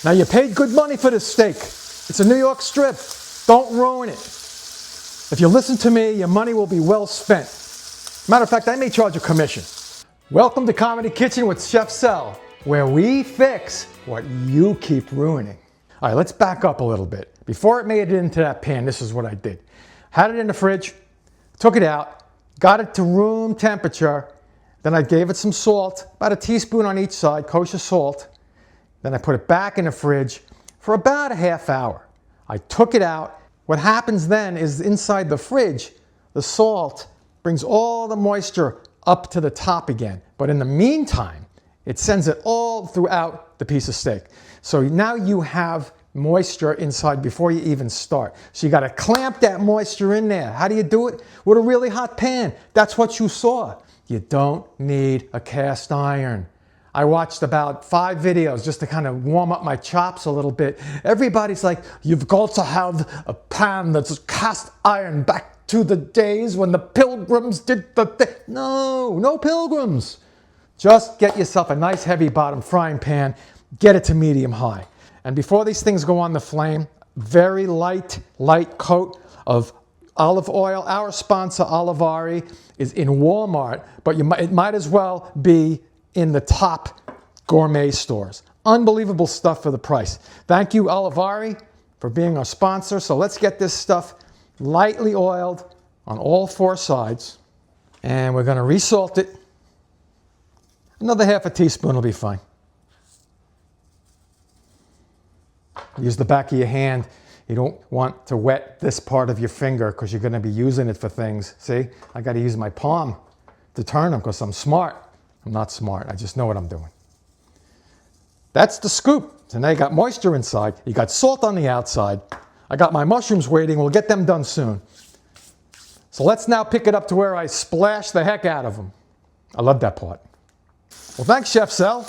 Now you paid good money for this steak. It's a New York strip. Don't ruin it. If you listen to me, your money will be well spent. Matter of fact, I may charge a commission. Welcome to Comedy Kitchen with Chef Sel, where we fix what you keep ruining. All right, let's back up a little bit. Before it made it into that pan, this is what I did. Had it in the fridge, took it out, got it to room temperature, then I gave it some salt, about a teaspoon on each side, kosher salt. Then I put it back in the fridge for about a half hour. I took it out. What happens then is inside the fridge, the salt brings all the moisture up to the top again. But in the meantime, it sends it all throughout the piece of steak. So now you have moisture inside before you even start. So you got to clamp that moisture in there. How do you do it? With a really hot pan. That's what you saw. You don't need a cast iron. I watched about 5 videos just to kind of warm up my chops a little bit. Everybody's like, you've got to have a pan that's cast iron back to the days when the pilgrims did the thing. No pilgrims. Just get yourself a nice heavy bottom frying pan, get it to medium high. And before these things go on the flame, very light coat of olive oil. Our sponsor, Watery, is in Walmart, but it might as well be in the top gourmet stores. Unbelievable stuff for the price. Thank you, Watery, for being our sponsor. So let's get this stuff lightly oiled on all 4 sides. And we're going to resalt it. Another half a teaspoon will be fine. Use the back of your hand. You don't want to wet this part of your finger because you're going to be using it for things. See, I got to use my palm to turn them because I'm smart. I'm not smart. I just know what I'm doing. That's the scoop. So now you got moisture inside. You got salt on the outside. I got my mushrooms waiting. We'll get them done soon. So let's now pick it up to where I splash the heck out of them. I love that part. Well, thanks, Chef Sel.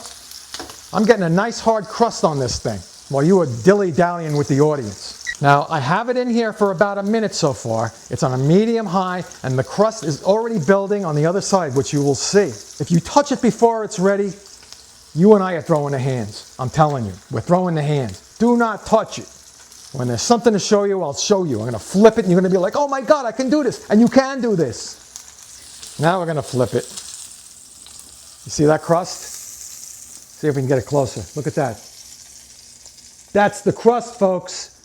I'm getting a nice hard crust on this thing while you are dilly-dallying with the audience. Now, I have it in here for about a minute so far. It's on a medium high, and the crust is already building on the other side, which you will see. If you touch it before it's ready, you and I are throwing the hands. I'm telling you, we're throwing the hands. Do not touch it. When there's something to show you, I'll show you. I'm going to flip it, and you're going to be like, oh my God, I can do this. And you can do this. Now we're going to flip it. You see that crust? See if we can get it closer. Look at that. That's the crust, folks.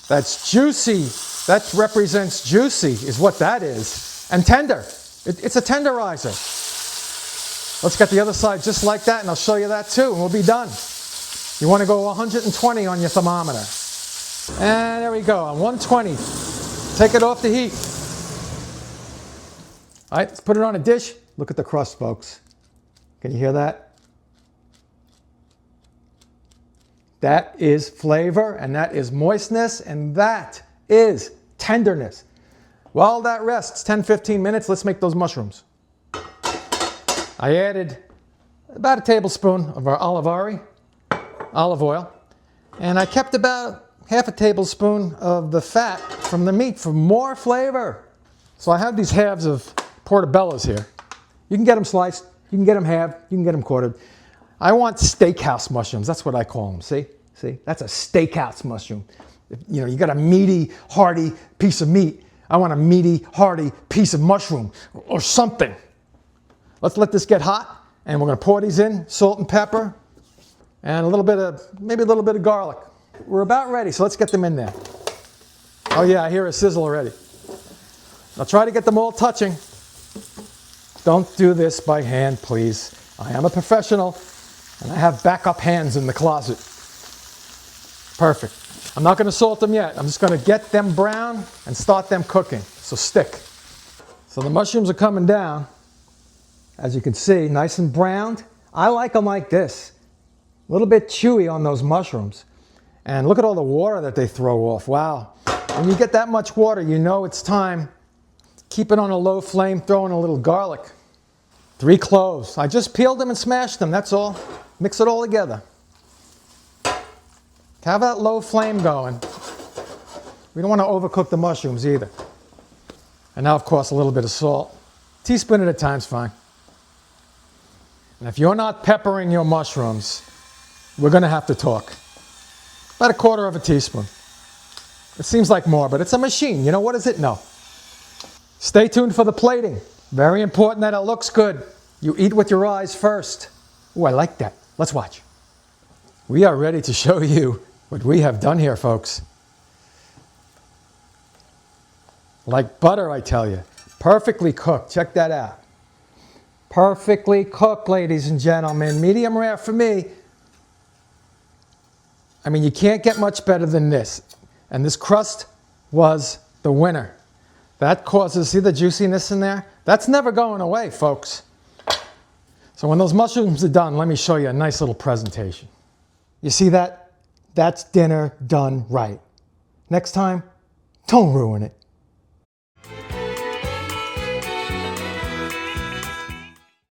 That's juicy. That represents juicy, is what that is. And tender. It's a tenderizer. Let's get the other side just like that, and I'll show you that too, and we'll be done. You want to go 120 on your thermometer. And there we go, on 120. Take it off the heat. All right, let's put it on a dish. Look at the crust, folks. Can you hear that? That is flavor, and that is moistness, and that is tenderness. While that rests 10-15 minutes, let's make those mushrooms. I added about a tablespoon of our olive oil, and I kept about half a tablespoon of the fat from the meat for more flavor. So I have these halves of portobellos here. You can get them sliced, you can get them halved, you can get them quartered. I want steakhouse mushrooms. That's what I call them. See? That's a steakhouse mushroom. You know, you got a meaty, hearty piece of meat. I want a meaty, hearty piece of mushroom or something. Let's let this get hot, and we're going to pour these in, salt and pepper, and maybe a little bit of garlic. We're about ready, so let's get them in there. Oh yeah, I hear a sizzle already. Now try to get them all touching. Don't do this by hand, please. I am a professional. And I have backup hands in the closet. Perfect. I'm not going to salt them yet. I'm just going to get them brown and start them cooking. So stick. So the mushrooms are coming down. As you can see, nice and browned. I like them like this. A little bit chewy on those mushrooms. And look at all the water that they throw off. Wow. When you get that much water, you know it's time. Keep it on a low flame, throw in a little garlic. 3 cloves. I just peeled them and smashed them, that's all. Mix it all together. Have that low flame going. We don't want to overcook the mushrooms either. And now, of course, a little bit of salt. Teaspoon at a time is fine. And if you're not peppering your mushrooms, we're going to have to talk. About 1/4 teaspoon. It seems like more, but it's a machine. You know, what does it know? Stay tuned for the plating. Very important that it looks good. You eat with your eyes first. Ooh, I like that. Let's watch. We are ready to show you what we have done here, folks. Like butter, I tell you. Perfectly cooked. Check that out. Perfectly cooked, ladies and gentlemen. Medium rare for me. I mean, you can't get much better than this. And this crust was the winner. That causes, see the juiciness in there? That's never going away, folks. So when those mushrooms are done, let me show you a nice little presentation. You see that? That's dinner done right. Next time, don't ruin it.